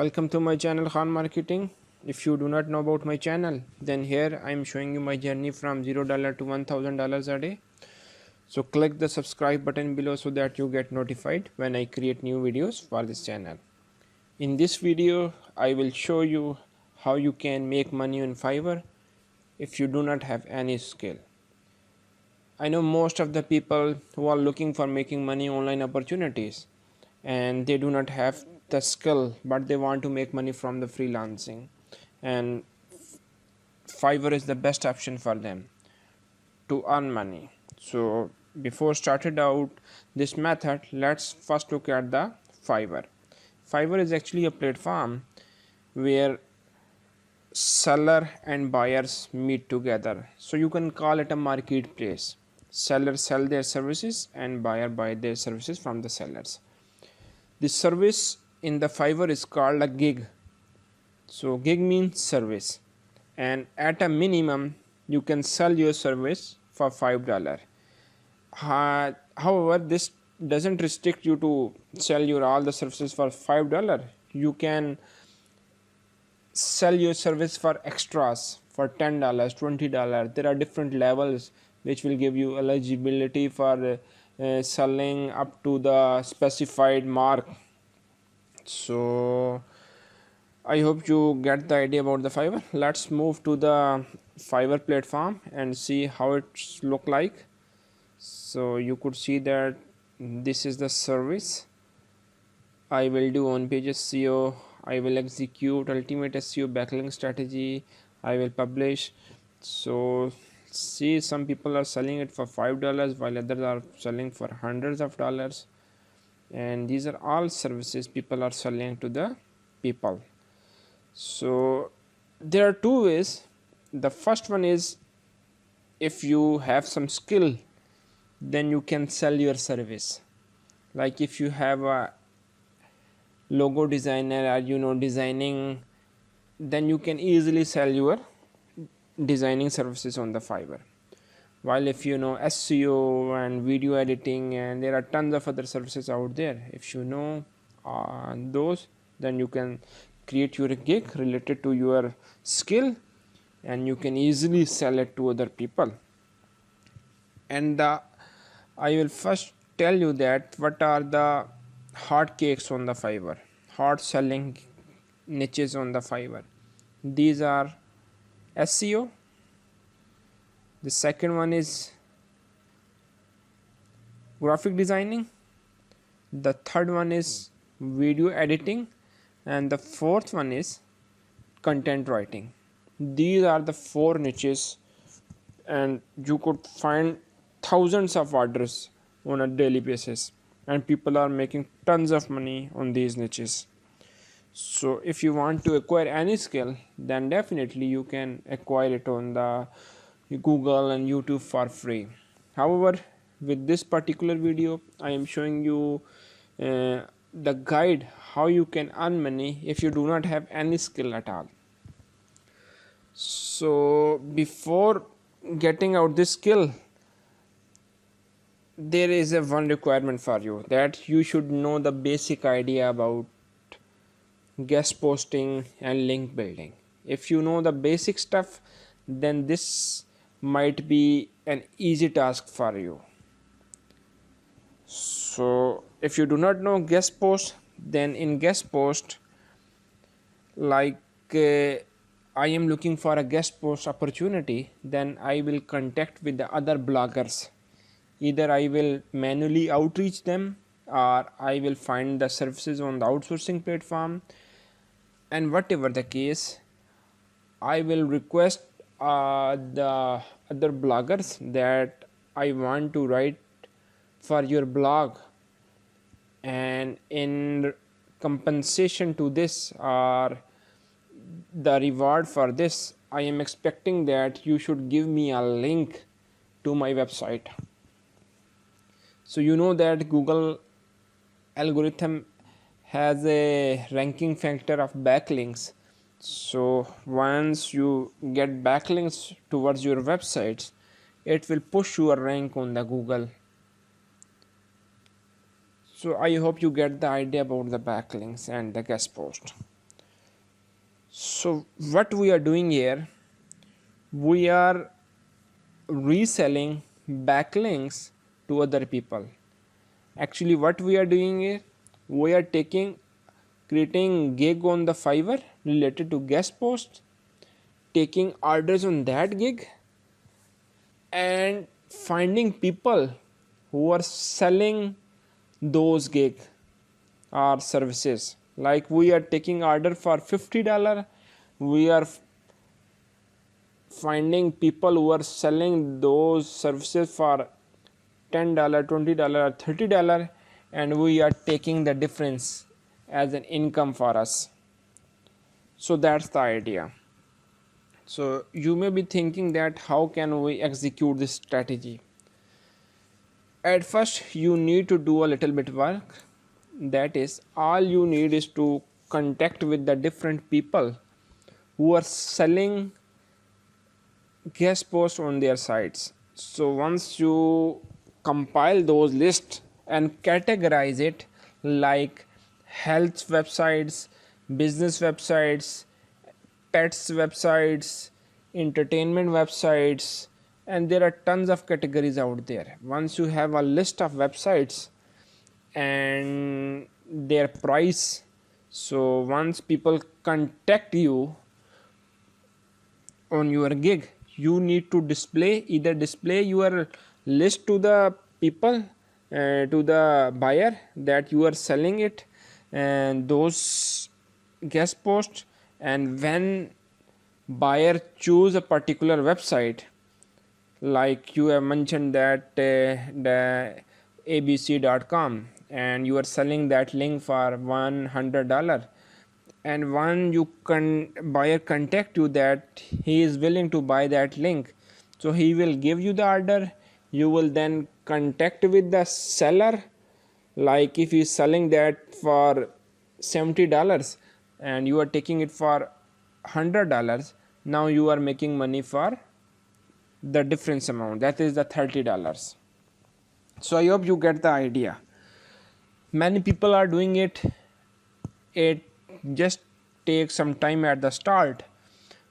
Welcome to my channel Khan Marketing. If you do not know about my channel, then here I am showing you my journey from $0 to $1,000 a day. So click the subscribe button below so that you get notified when I create new videos for this channel. In this video, I will show you how you can make money on Fiverr if you do not have any skill. I know most of the people who are looking for making money online opportunities and they do not have the skill, but they want to make money from the freelancing, and Fiverr is the best option for them to earn money. So before started out this method, let's first look at the Fiverr. Fiverr is actually a platform where seller and buyers meet together, so you can call it a marketplace. Sellers sell their services and buyer buy their services from the sellers. The service in the Fiverr is called a gig. So gig means service, and at a minimum you can sell your service for $5. However, this doesn't restrict you to sell your all the services for $5. You can sell your service for extras for $10, $20. There are different levels which will give you eligibility for selling up to the specified mark. So I hope you get the idea about the Fiverr. Let's move to the Fiverr platform and see how it's look like. So you could see that this is the service. I will do on page SEO, I will execute ultimate SEO backlink strategy, I will publish. So see, some people are selling it for $5 while others are selling for hundreds of dollars, and these are all services people are selling to the people. So there are two ways. The first one is, if you have some skill, then you can sell your service. Like if you have a logo designer or designing, then you can easily sell your designing services on the Fiverr. While if you know SEO and video editing, and there are tons of other services out there, if you know those, then you can create your gig related to your skill and you can easily sell it to other people. And I will first tell you that what are the hot cakes on the Fiverr, hot selling niches on the Fiverr. These are SEO. The second one is graphic designing. The third one is video editing, and the fourth one is content writing. These are the four niches, and you could find thousands of orders on a daily basis, and people are making tons of money on these niches. So if you want to acquire any skill, then definitely you can acquire it on the Google and YouTube for free. However, with this particular video, I am showing you the guide how you can earn money if you do not have any skill at all. So before getting out this skill, there is a one requirement for you, that you should know the basic idea about guest posting and link building. If you know the basic stuff, then this might be an easy task for you. So if you do not know guest post, then in guest post, like I am looking for a guest post opportunity, then I will contact with the other bloggers. Either I will manually outreach them, or I will find the services on the outsourcing platform, and whatever the case, I will request the other bloggers that I want to write for your blog, and in compensation to this, or the reward for this, I am expecting that you should give me a link to my website. So you know that Google algorithm has a ranking factor of backlinks. So once you get backlinks towards your websites, it will push your rank on the Google. So I hope you get the idea about the backlinks and the guest post. So what we are doing here, we are reselling backlinks to other people. Actually what we are doing is, we are creating gig on the Fiverr related to guest posts, taking orders on that gig, and finding people who are selling those gig or services. Like we are taking order for $50, we are finding people who are selling those services for $10, $20, or $30, and we are taking the difference as an income for us. So that's the idea. So you may be thinking that how can we execute this strategy? At first you need to do a little bit work. That is, all you need is to contact with the different people who are selling guest posts on their sites. So once you compile those lists and categorize it, like health websites, business websites, pets websites, entertainment websites, and there are tons of categories out there. Once you have a list of websites and their price, so once people contact you on your gig, you need to display your list to the people, to the buyer, that you are selling it and those guest posts. And when buyer choose a particular website, like you have mentioned that the abc.com, and you are selling that link for $100, and when you buyer contact you that he is willing to buy that link, so he will give you the order. You will then contact with the seller, like if he is selling that for $70 and you are taking it for $100, now you are making money for the difference amount, that is the $30. So I hope you get the idea. Many people are doing it. It just takes some time at the start,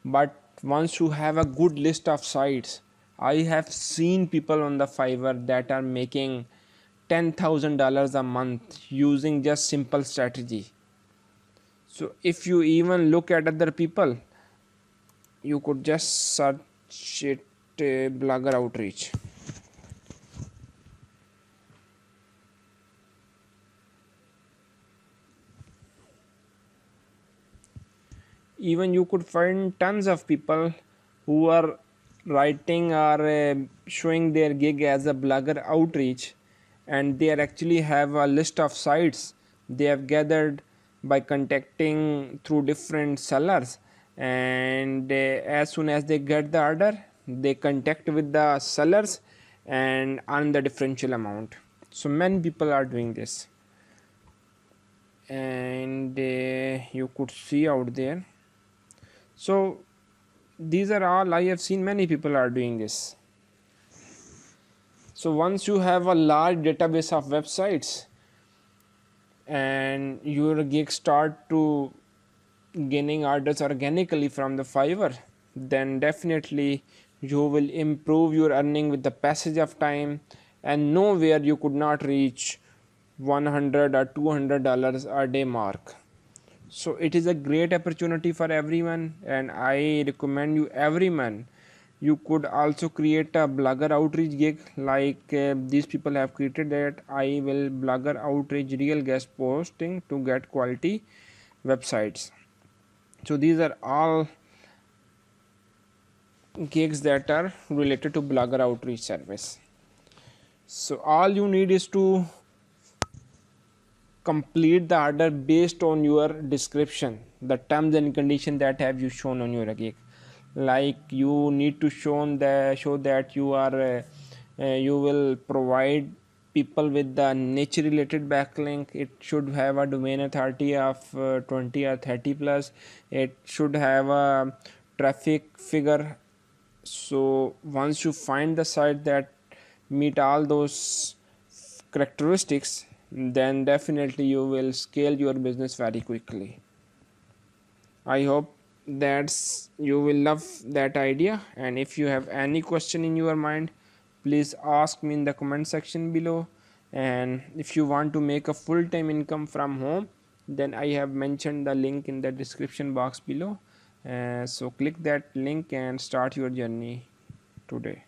but once you have a good list of sites, I have seen people on the Fiverr that are making $10,000 a month using just simple strategy. So if you even look at other people, you could just search it, blogger outreach. Even you could find tons of people who are writing or showing their gig as a blogger outreach, and they actually have a list of sites they have gathered by contacting through different sellers, and as soon as they get the order, they contact with the sellers and earn the differential amount. So many people are doing this, and you could see out there. So these are all I have seen, many people are doing this. So once you have a large database of websites and your gig start to gaining orders organically from the Fiverr, then definitely you will improve your earning with the passage of time, and nowhere you could not reach $100 or $200 a day mark. So it is a great opportunity for everyone, and I recommend you everyone, you could also create a blogger outreach gig, like these people have created that I will blogger outreach real guest posting to get quality websites. So these are all gigs that are related to blogger outreach service. So all you need is to complete the order based on your description, the terms and condition that have you shown on your gig. Like you need to show that you are you will provide people with the niche related backlink. It should have a domain authority of 20 or 30 plus. It should have a traffic figure. So once you find the site that meet all those characteristics, then definitely you will scale your business very quickly. I hope that's you will love that idea. And if you have any question in your mind, please ask me in the comment section below. And if you want to make a full-time income from home, then I have mentioned the link in the description box below. So click that link and start your journey today.